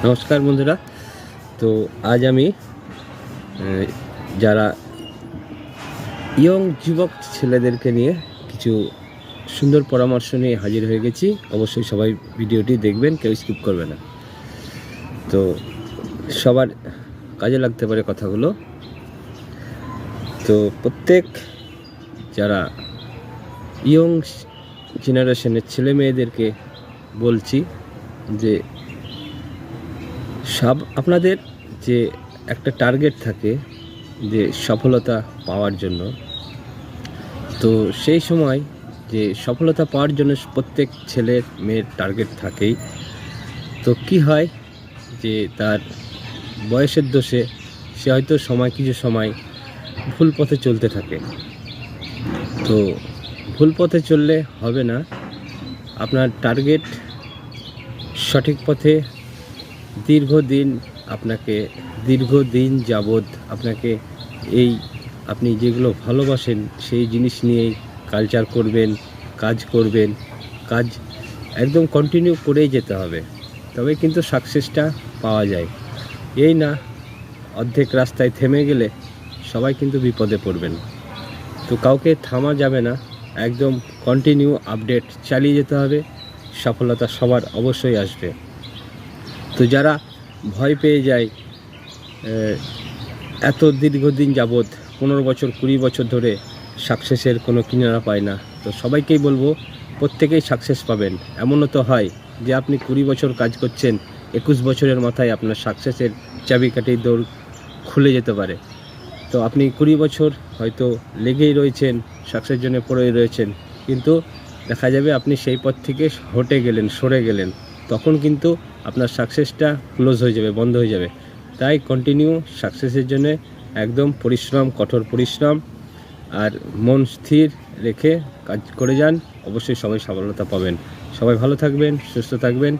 নমস্কার বন্ধুরা। তো আজ আমি যারা ইয়ং যুবক ছেলেদেরকে নিয়ে কিছু সুন্দর পরামর্শ নিয়ে হাজির হয়ে গেছি। অবশ্যই সবাই ভিডিওটি দেখবেন, কেউ স্কিপ করবে না। তো সবার কাজে লাগতে পারে কথাগুলো। তো প্রত্যেক যারা ইয়ং জেনারেশনের ছেলে মেয়েদেরকে বলছি যে আপনাদের যে একটা টার্গেট থাকে যে সফলতা পাওয়ার জন্য, তো সেই সময় যে সফলতা পাওয়ার জন্য প্রত্যেক ছেলের মেয়ের টার্গেট থাকেই। তো কি হয় যে তার বয়সের দোষে সে হয়তো কিছু সময় ভুল পথে চলতে থাকে। তো ভুল পথে চললে হবে না। আপনার টার্গেট সঠিক পথে দীর্ঘদিন যাবৎ আপনাকে আপনি যেগুলো ভালোবাসেন সেই জিনিস নিয়েই কালচার করবেন, কাজ একদম কন্টিনিউ করেই যেতে হবে, তবে কিন্তু সাকসেসটা পাওয়া যায়। এই না অর্ধেক রাস্তায় থেমে গেলে সবাই কিন্তু বিপদে পড়বেন। তো কাউকে থামা যাবে না, একদম কন্টিনিউ আপডেট চালিয়ে যেতে হবে। সফলতা সবার অবশ্যই আসবে। তো যারা ভয় পেয়ে যায়, এত দীর্ঘদিন যাবৎ 15 বছর 20 বছর ধরে সাকসেসের কোনো কিনারা পায় না, তো সবাইকেই বলবো প্রত্যেকেই সাকসেস পাবেন। এমনও তো হয় যে আপনি 20 বছর কাজ করছেন, 21 বছরের মাথায় আপনার সাকসেসের চাবিকাঠির দৌড় খুলে যেতে পারে। তো আপনি 20 বছর হয়তো লেগেই রয়েছেন, সাকসেসের জন্য পড়েই রয়েছেন, কিন্তু দেখা যাবে আপনি সেই পথ থেকে সরে গেলেন, তখন কিন্তু আপনার সাকসেসটা ক্লোজ হয়ে যাবে, বন্ধ হয়ে যাবে। তাই কন্টিনিউ সাকসেসের জন্য একদম কঠোর পরিশ্রম আর মন স্থির রেখে কাজ করে যান। অবশ্যই সবাই সফলতা পাবেন। সবাই ভালো থাকবেন, সুস্থ থাকবেন।